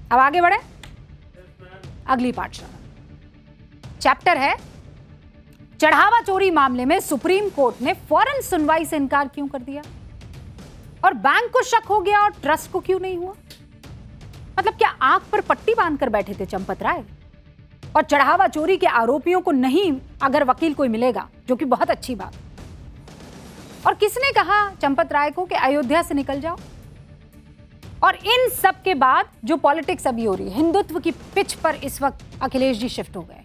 अब आगे बढ़े अगली पाठशाला। चैप्टर है चढ़ावा चोरी मामले में सुप्रीम कोर्ट ने फौरन सुनवाई से इनकार क्यों कर दिया, और बैंक को शक हो गया और ट्रस्ट को क्यों नहीं हुआ। मतलब क्या आंख पर पट्टी बांधकर बैठे थे चंपत राय, और चढ़ावा चोरी के आरोपियों को नहीं अगर वकील कोई मिलेगा, जो कि बहुत अच्छी बात। और किसने कहा चंपत राय को कि अयोध्या से निकल जाओ। और इन सब के बाद जो पॉलिटिक्स अभी हो रही है, हिंदुत्व की पिच पर इस वक्त अखिलेश जी शिफ्ट हो गए,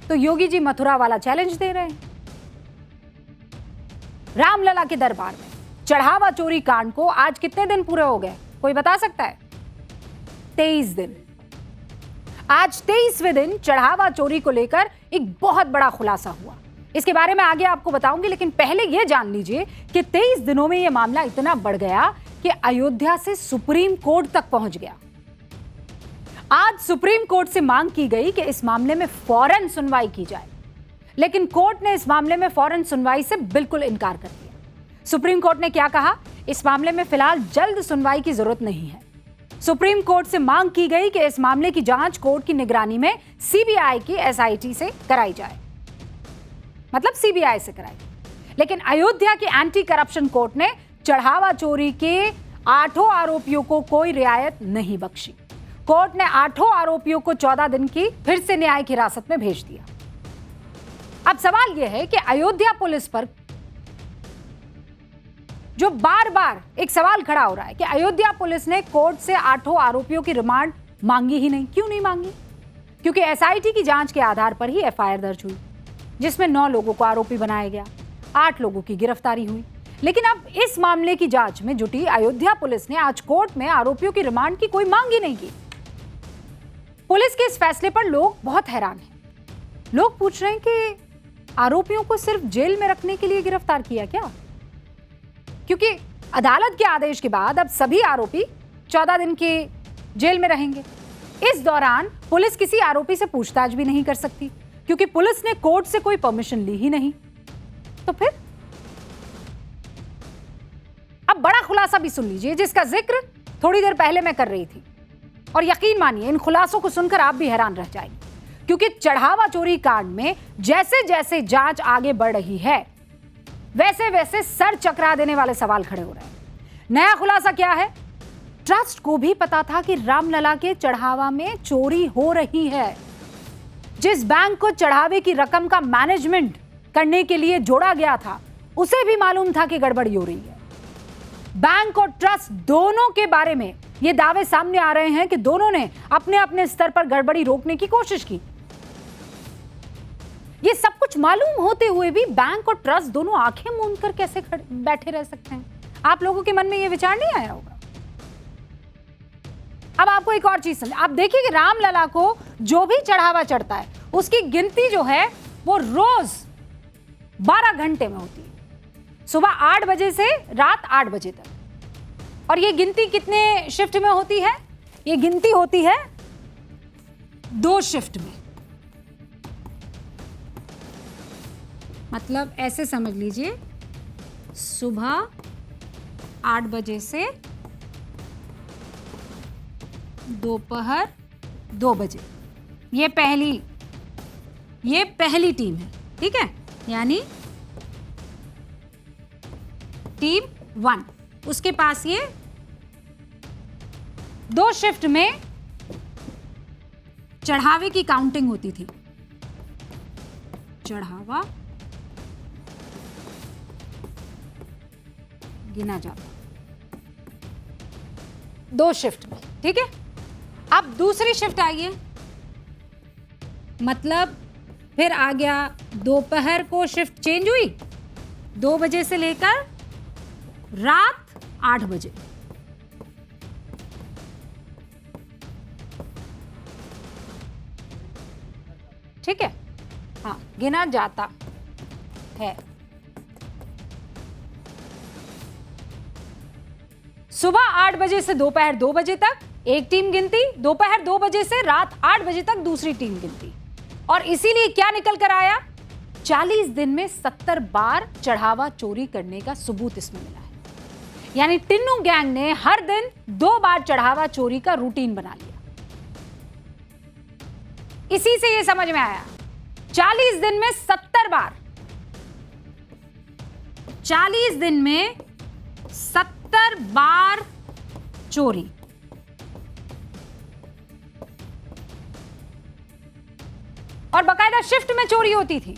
तो योगी जी मथुरा वाला चैलेंज दे रहे हैं। रामलला के दरबार में चढ़ावा चोरी कांड को आज कितने दिन पूरे हो गए, कोई बता सकता है? 23 दिन। आज 23वें दिन चढ़ावा चोरी को लेकर एक बहुत बड़ा खुलासा हुआ। इसके बारे में आगे आपको बताऊंगी, लेकिन पहले यह जान लीजिए कि 23 दिनों में यह मामला इतना बढ़ गया कि अयोध्या से सुप्रीम कोर्ट तक पहुंच गया। आज सुप्रीम कोर्ट से मांग की गई कि इस मामले में फौरन सुनवाई की जाए, लेकिन कोर्ट ने इस मामले में फौरन सुनवाई से बिल्कुल इनकार कर दिया। सुप्रीम कोर्ट ने क्या कहा? इस मामले में फिलहाल जल्द सुनवाई की जरूरत नहीं है। सुप्रीम कोर्ट से मांग की गई कि इस मामले की जांच कोर्ट की निगरानी में सीबीआई की एसआईटी से कराई जाए, मतलब सीबीआई से कराई। लेकिन अयोध्या की एंटी करप्शन कोर्ट ने चढ़ावा चोरी के 8 आरोपियों को कोई रियायत नहीं बख्शी। कोर्ट ने 8 आरोपियों को 14 दिन की फिर से न्यायिक हिरासत में भेज दिया। अब सवाल यह है कि अयोध्या पुलिस पर जो बार बार एक सवाल खड़ा हो रहा है कि अयोध्या पुलिस ने कोर्ट से 8 आरोपियों की रिमांड मांगी ही नहीं। क्यों नहीं मांगी? क्योंकि एसआईटी की जांच के आधार पर ही एफआईआर दर्ज हुई, जिसमें 9 लोगों को आरोपी बनाया गया, 8 लोगों की गिरफ्तारी हुई। लेकिन अब इस मामले की जांच में जुटी अयोध्या पुलिस ने आज कोर्ट में आरोपियों की रिमांड की कोई मांग ही नहीं की। पुलिस के इस फैसले पर लोग बहुत हैरान हैं। लोग पूछ रहे हैं कि आरोपियों को सिर्फ जेल में रखने के लिए गिरफ्तार किया क्या? क्योंकि अदालत के आदेश के बाद अब सभी आरोपी 14 दिन के जेल में रहेंगे। इस दौरान पुलिस किसी आरोपी से पूछताछ भी नहीं कर सकती, क्योंकि पुलिस ने कोर्ट से कोई परमिशन ली ही नहीं। तो फिर अब बड़ा खुलासा भी सुन लीजिए, जिसका जिक्र थोड़ी देर पहले मैं कर रही थी। और यकीन मानिए इन खुलासों को सुनकर आप भी हैरान रह जाएंगे, क्योंकि चढ़ावा चोरी कांड में जैसे जैसे जांच आगे बढ़ रही है, वैसे वैसे सर चकरा देने वाले सवाल खड़े हो रहे हैं। नया खुलासा क्या है? ट्रस्ट को भी पता था कि रामलला के चढ़ावा में चोरी हो रही है। जिस बैंक को चढ़ावे की रकम का मैनेजमेंट करने के लिए जोड़ा गया था, उसे भी मालूम था कि गड़बड़ी हो रही है। बैंक और ट्रस्ट दोनों के बारे में ये दावे सामने आ रहे हैं कि दोनों ने अपने अपने स्तर पर गड़बड़ी रोकने की कोशिश की। ये सब कुछ मालूम होते हुए भी बैंक और ट्रस्ट दोनों आंखें मूंद कर कैसे बैठे रह सकते हैं? आप लोगों के मन में ये विचार नहीं आया होगा? अब आपको एक और चीज समझ, आप देखिए कि रामलला को जो भी चढ़ावा चढ़ता है, उसकी गिनती जो है वो रोज 12 घंटे में होती है, सुबह 8 बजे से रात 8 बजे तक। और ये गिनती कितने शिफ्ट में होती है? ये गिनती होती है 2 शिफ्ट में। मतलब ऐसे समझ लीजिए, सुबह 8 बजे से दोपहर 2 बजे। ये पहली टीम है, ठीक है? यानी टीम 1, उसके पास ये 2 शिफ्ट में चढ़ावे की काउंटिंग होती थी। चढ़ावा गिना जाता 2 शिफ्ट में, ठीक है? अब दूसरी शिफ्ट आई है, मतलब फिर आ गया दोपहर को शिफ्ट चेंज हुई, 2 बजे से लेकर रात 8 बजे। ठीक है? हाँ, गिना जाता है। सुबह 8 बजे से दोपहर 2 बजे तक एक टीम गिनती, दोपहर 2 बजे से रात 8 बजे तक दूसरी टीम गिनती। और इसीलिए क्या निकल कर आया? 40 दिन में 70 बार चढ़ावा चोरी करने का सबूत इसमें मिला है। यानी टिन्नू गैंग ने हर दिन 2 बार चढ़ावा चोरी का रूटीन बना लिया। इसी से ये समझ में आया। 40 दिन में 70 बार, 40 दिन में 70 बार चोरी। और बकायदा शिफ्ट में चोरी होती थी,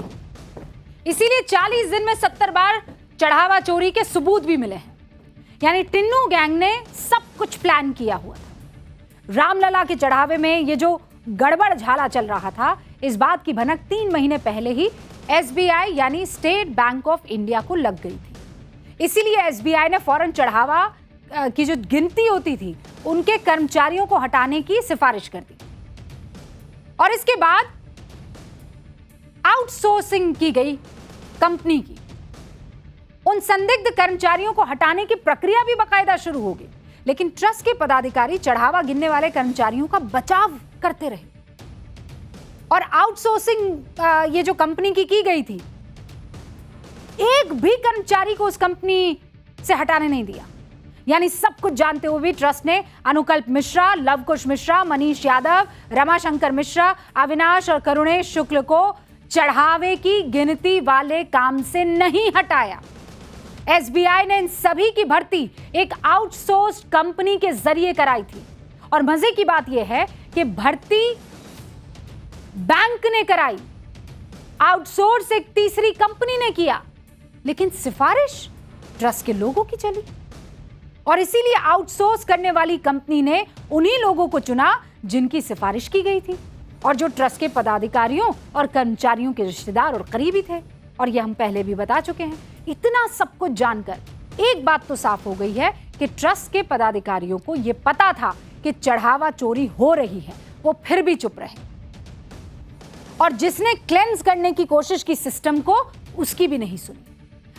इसीलिए 40 दिन में 70 बार चढ़ावा चोरी के सबूत भी मिले हैं। यानी टिन्नू गैंग ने सब कुछ प्लान किया हुआ था। रामलला के चढ़ावे में ये जो गड़बड़ झाला चल रहा था, इस बात की भनक 3 महीने पहले ही एसबीआई यानी स्टेट बैंक ऑफ इंडिया को लग गई थी। इसीलिए एसबीआई ने फौरन चढ़ावा की जो गिनती होती थी उनके कर्मचारियों को हटाने की सिफारिश कर दी। और इसके बाद आउटसोर्सिंग की गई कंपनी की। उन संदिग्ध कर्मचारियों को हटाने की प्रक्रिया भी बाकायदा शुरू हो गई, लेकिन ट्रस्ट के पदाधिकारी चढ़ावा गिनने वाले कर्मचारियों का बचाव करते रहे। और आउटसोर्सिंग ये जो कंपनी की गई थी, एक भी कर्मचारी को उस कंपनी से हटाने नहीं दिया। यानी सब कुछ जानते हुए भी ट्रस्ट ने अनुकल्प मिश्रा, लवकुश मिश्रा, मनीष यादव, रमाशंकर मिश्रा, अविनाश और करुणेश शुक्ल को चढ़ावे की गिनती वाले काम से नहीं हटाया। एसबीआई ने इन सभी की भर्ती एक आउटसोर्स कंपनी के जरिए कराई थी। और मजे की बात यह है कि भर्ती बैंक ने कराई, आउटसोर्स एक तीसरी कंपनी ने किया, लेकिन सिफारिश ट्रस्ट के लोगों की चली। और इसीलिए आउटसोर्स करने वाली कंपनी ने उन्हीं लोगों को चुना जिनकी सिफारिश की गई थी और जो ट्रस्ट के पदाधिकारियों और कर्मचारियों के रिश्तेदार और करीबी थे। और यह हम पहले भी बता चुके हैं। इतना सब कुछ जानकर एक बात तो साफ हो गई है कि ट्रस्ट के पदाधिकारियों को यह पता था कि चढ़ावा चोरी हो रही है, वो फिर भी चुप रहे। और जिसने क्लेंस करने की कोशिश की सिस्टम को, उसकी भी नहीं सुनी,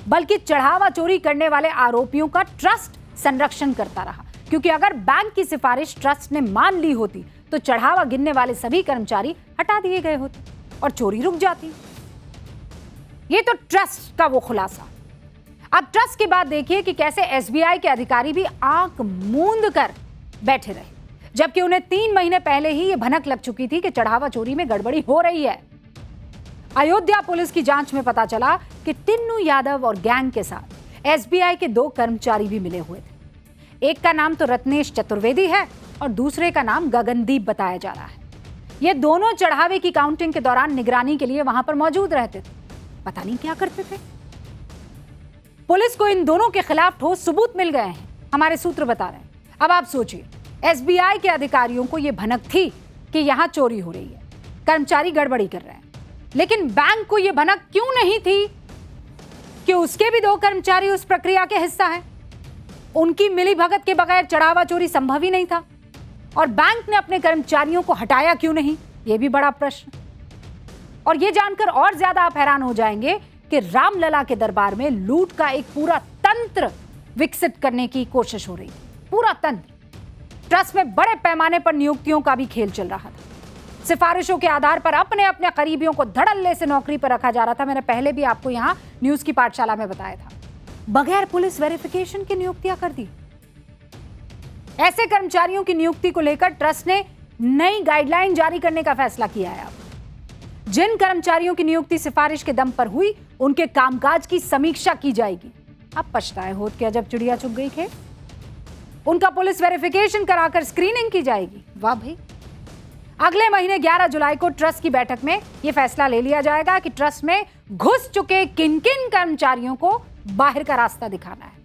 बल्कि चढ़ावा चोरी करने वाले आरोपियों का ट्रस्ट संरक्षण करता रहा। क्योंकि अगर बैंक की सिफारिश ट्रस्ट ने मान ली होती तो चढ़ावा गिनने वाले सभी कर्मचारी हटा दिए गए होते और चोरी रुक जाती। ये तो ट्रस्ट का वो खुलासा। अब ट्रस्ट के बाद देखिए कि कैसे एसबीआई के अधिकारी भी आंख मूंद कर बैठे रहे, जबकि उन्हें 3 महीने पहले ही ये भनक लग चुकी थी कि चढ़ावा चोरी में गड़बड़ी हो रही है। अयोध्या पुलिस की जांच में पता चला कि टिन्नू यादव और गैंग के साथ एसबीआई के 2 कर्मचारी भी मिले हुए थे। एक का नाम तो रत्नेश चतुर्वेदी है और दूसरे का नाम गगनदीप बताया जा रहा है। ये दोनों चढ़ावे की काउंटिंग के दौरान निगरानी के लिए वहां पर मौजूद रहते थे। पता नहीं क्या करते थे। पुलिस को इन दोनों के खिलाफ ठोस सबूत मिल गए हैं, हमारे सूत्र बता रहे हैं। अब आप सोचिए, एसबीआई के अधिकारियों को यह भनक थी कि यहां चोरी हो रही है, कर्मचारी गड़बड़ी कर रहे हैं, लेकिन बैंक को यह भनक क्यों नहीं थी कि उसके भी 2 कर्मचारी उस प्रक्रिया के हिस्सा हैं? उनकी मिलीभगत के बगैर चढ़ावा चोरी संभव ही नहीं था। और बैंक ने अपने कर्मचारियों को हटाया क्यों नहीं, यह भी बड़ा प्रश्न। और यह जानकर और ज्यादा आप हैरान हो जाएंगे कि रामलला के दरबार में लूट का एक पूरा तंत्र विकसित करने की कोशिश हो रही है। पूरा तंत्र। ट्रस्ट में बड़े पैमाने पर नियुक्तियों का भी खेल चल रहा था। सिफारिशों के आधार पर अपने अपने करीबियों को धड़ल्ले से नौकरी पर रखा जा रहा था। मैंने पहले भी आपको यहां न्यूज की पाठशाला में बताया था। बगैर पुलिस वेरिफिकेशन की नियुक्तियां कर दी। ऐसे कर्मचारियों की नियुक्ति को लेकर ट्रस्ट ने नई गाइडलाइन जारी करने का फैसला किया है। अब जिन कर्मचारियों की नियुक्ति सिफारिश के दम पर हुई, उनके कामकाज की समीक्षा की जाएगी। अब पछताए होत क्या जब चिड़िया चुग गई खेत। उनका पुलिस वेरिफिकेशन कराकर स्क्रीनिंग की जाएगी। वाह भाई। अगले महीने 11 जुलाई को ट्रस्ट की बैठक में यह फैसला ले लिया जाएगा कि ट्रस्ट में घुस चुके किन किन कर्मचारियों को बाहर का रास्ता दिखाना है।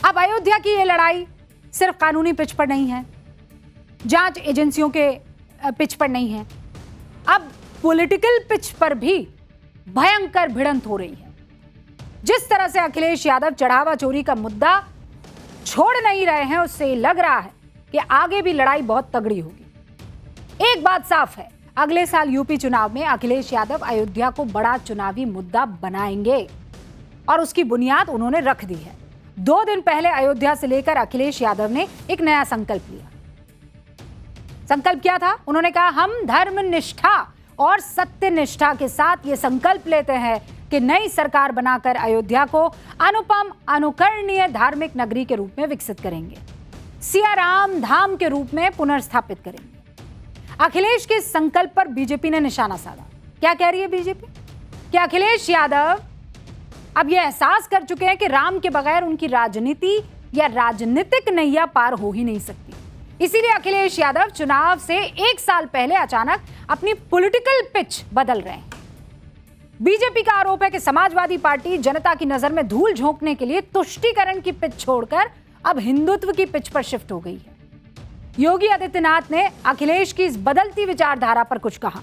अब अयोध्या की यह लड़ाई सिर्फ कानूनी पिच पर नहीं है, जांच एजेंसियों के पिच पर नहीं है, अब पॉलिटिकल पिच पर भी भयंकर भिड़ंत हो रही है। जिस तरह से अखिलेश यादव चढ़ावा चोरी का मुद्दा छोड़ नहीं रहे हैं, उससे लग रहा है कि आगे भी लड़ाई बहुत तगड़ी होगी। एक बात साफ है, अगले साल यूपी चुनाव में अखिलेश यादव अयोध्या को बड़ा चुनावी मुद्दा बनाएंगे और उसकी बुनियाद उन्होंने रख दी है। 2 दिन पहले अयोध्या से लेकर अखिलेश यादव ने एक नया संकल्प लिया। संकल्प क्या था? उन्होंने कहा, हम धर्म निष्ठा और सत्य निष्ठा के साथ ये संकल्प लेते हैं कि नई सरकार बनाकर अयोध्या को अनुपम अनुकरणीय धार्मिक नगरी के रूप में विकसित करेंगे, सियाराम धाम के रूप में पुनर्स्थापित करेंगे। अखिलेश के संकल्प पर बीजेपी ने निशाना साधा। क्या कह रही है बीजेपी? कि अखिलेश यादव अब यह एहसास कर चुके हैं कि राम के बगैर उनकी राजनीति या राजनीतिक नैया पार हो ही नहीं सकती। इसीलिए अखिलेश यादव चुनाव से 1 साल पहले अचानक अपनी पॉलिटिकल पिच बदल रहे हैं। बीजेपी का आरोप है कि समाजवादी पार्टी जनता की नजर में धूल झोंकने के लिए तुष्टीकरण की पिच छोड़कर अब हिंदुत्व की पिच पर शिफ्ट हो गई है। योगी आदित्यनाथ ने अखिलेश की इस बदलती विचारधारा पर कुछ कहा,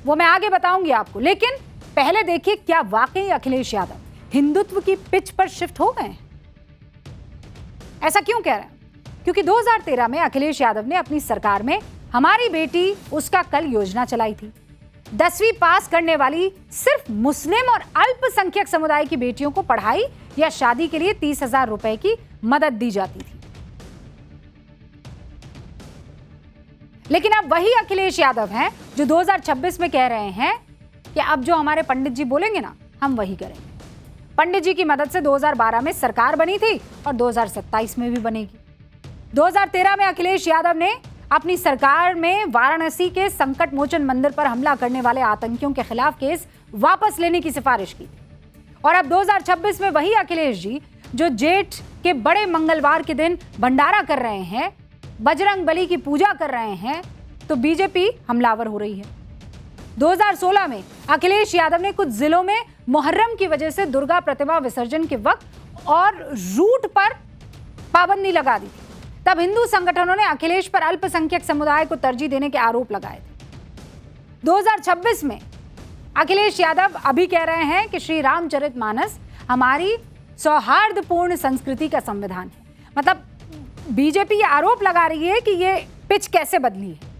वो मैं आगे बताऊंगी आपको, लेकिन पहले देखिए क्या वाकई अखिलेश यादव हिंदुत्व की पिच पर शिफ्ट हो गए हैं। ऐसा क्यों कह रहे हैं? क्योंकि 2013 में अखिलेश यादव ने अपनी सरकार में हमारी बेटी उसका कल योजना चलाई थी। 10वीं पास करने वाली सिर्फ मुस्लिम और अल्पसंख्यक समुदाय की बेटियों को पढ़ाई या शादी के लिए 30,000 रुपए की मदद दी जाती थी। लेकिन अब वही अखिलेश यादव हैं जो 2026 में कह रहे हैं कि अब जो हमारे पंडित जी बोलेंगे ना, हम वही करेंगे। पंडित जी की मदद से 2012 में सरकार बनी थी और 2027 में भी बनेगी। 2013 में अखिलेश यादव ने अपनी सरकार में वाराणसी के संकट मोचन मंदिर पर हमला करने वाले आतंकियों के खिलाफ केस वापस लेने की सिफारिश की और अब 2026 में वही अखिलेश जी जो जेठ के बड़े मंगलवार के दिन भंडारा कर रहे हैं, बजरंग बली की पूजा कर रहे हैं, तो बीजेपी हमलावर हो रही है। 2016 में अखिलेश यादव ने कुछ जिलों में मुहर्रम की वजह से दुर्गा प्रतिमा विसर्जन के वक्त और रूट पर पाबंदी लगा दी। तब हिंदू संगठनों ने अखिलेश पर अल्पसंख्यक समुदाय को तरजीह देने के आरोप लगाए थे। 2026 में अखिलेश यादव अभी कह रहे हैं कि श्री रामचरितमानस हमारी सौहार्दपूर्ण संस्कृति का संविधान है। मतलब बीजेपी ये आरोप लगा रही है कि ये पिच कैसे बदली है।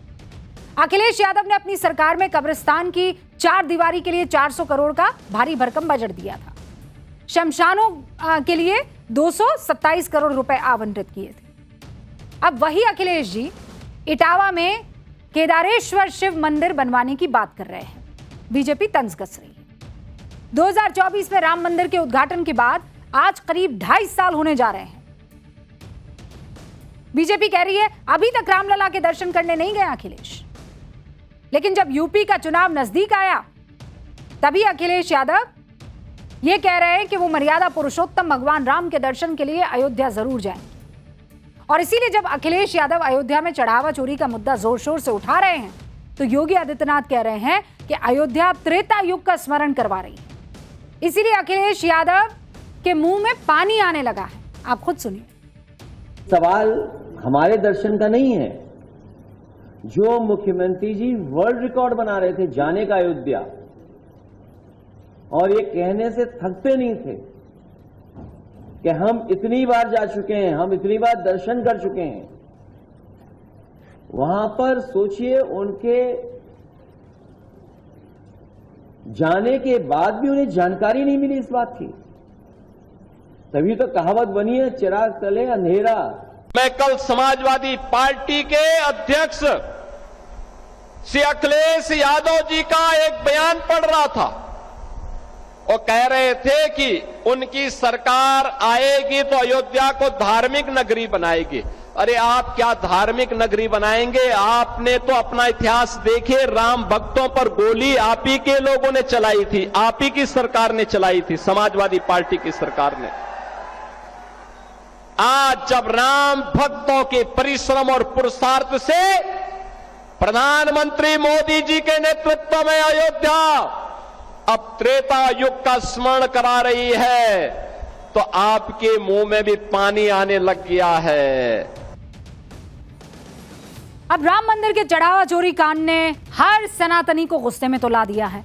अखिलेश यादव ने अपनी सरकार में कब्रिस्तान की 4 दीवारी के लिए 400 करोड़ का भारी भरकम बजट दिया था। शमशानों के लिए 227 करोड़ रुपए आवंटित किए थे। अब वही अखिलेश जी इटावा में केदारेश्वर शिव मंदिर बनवाने की बात कर रहे हैं। बीजेपी तंज कस रही है। 2024 में राम मंदिर के उद्घाटन के बाद आज करीब 2.5 साल होने जा रहे हैं। बीजेपी कह रही है अभी तक रामलला के दर्शन करने नहीं गए अखिलेश, लेकिन जब यूपी का चुनाव नजदीक आया तभी अखिलेश यादव ये कह रहे हैं कि वो मर्यादा पुरुषोत्तम भगवान राम के दर्शन के लिए अयोध्या जरूर जाएंगे। और इसीलिए जब अखिलेश यादव अयोध्या में चढ़ावा चोरी का मुद्दा जोर शोर से उठा रहे हैं तो योगी आदित्यनाथ कह रहे हैं कि अयोध्या त्रेता युग का स्मरण करवा रही है। इसीलिए अखिलेश यादव के मुंह में पानी आने लगा है। आप खुद सुनिए। सवाल हमारे दर्शन का नहीं है। जो मुख्यमंत्री जी वर्ल्ड रिकॉर्ड बना रहे थे जाने का अयोध्या, और ये कहने से थकते नहीं थे कि हम इतनी बार जा चुके हैं, हम इतनी बार दर्शन कर चुके हैं। वहां पर सोचिए उनके जाने के बाद भी उन्हें जानकारी नहीं मिली इस बात की। तभी तो कहावत बनी है, चिराग तले अंधेरा। मैं कल समाजवादी पार्टी के अध्यक्ष श्री अखिलेश यादव जी का एक बयान पढ़ रहा था। वो कह रहे थे कि उनकी सरकार आएगी तो अयोध्या को धार्मिक नगरी बनाएगी। अरे आप क्या धार्मिक नगरी बनाएंगे? आपने तो अपना इतिहास देखे, राम भक्तों पर गोली आप ही के लोगों ने चलाई थी, आप ही की सरकार ने चलाई थी, समाजवादी पार्टी की सरकार ने। आज जब राम भक्तों के परिश्रम और पुरुषार्थ से प्रधानमंत्री मोदी जी के नेतृत्व में अयोध्या अब त्रेता युग का स्मरण करा रही है, तो आपके मुंह में भी पानी आने लग गया है। अब राम मंदिर के चढ़ावा चोरी कांड ने हर सनातनी को गुस्से में तो ला दिया है।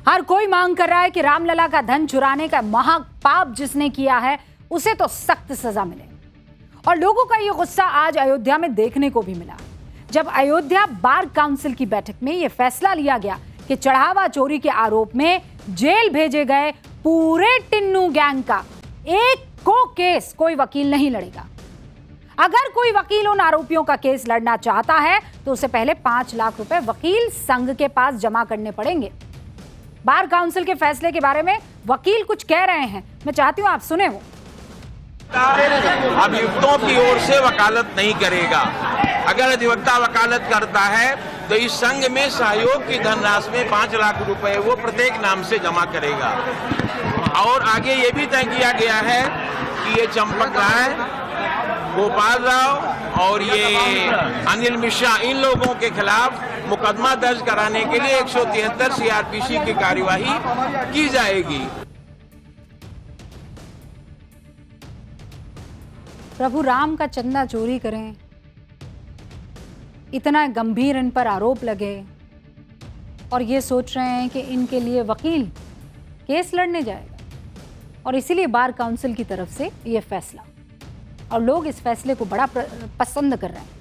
हर कोई मांग कर रहा है कि रामलला का धन चुराने का महापाप जिसने किया है उसे तो सख्त सजा मिले। और लोगों का ये गुस्सा आज अयोध्या में देखने को भी मिला, जब अयोध्या बार काउंसिल की बैठक में यह फैसला लिया गया कि चढ़ावा चोरी के आरोप में जेल भेजे गए पूरे टिन्नू गैंग का एक को केस कोई वकील नहीं लड़ेगा। अगर कोई वकील उन आरोपियों का केस लड़ना चाहता है तो उसे पहले 5 लाख रुपए वकील संघ के पास जमा करने पड़ेंगे। बार काउंसिल के फैसले के बारे में वकील कुछ कह रहे हैं, मैं चाहती हूं आप सुने। वो अभियुक्तों की ओर से वकालत नहीं करेगा। अगर अधिवक्ता वकालत करता है तो इस संघ में सहयोग की धनराशि में 5 लाख रुपए वो प्रत्येक नाम से जमा करेगा। और आगे ये भी तय किया गया है कि ये चंपक राय, गोपाल राव और ये अनिल मिश्रा, इन लोगों के खिलाफ मुकदमा दर्ज कराने के लिए 173 सीआरपीसी की कार्यवाही की जाएगी। प्रभु राम का चंदा चोरी करें, इतना गंभीर इन पर आरोप लगे और ये सोच रहे हैं कि इनके लिए वकील केस लड़ने जाएगा, और इसीलिए बार काउंसिल की तरफ से ये फैसला, और लोग इस फैसले को बड़ा पसंद कर रहे हैं।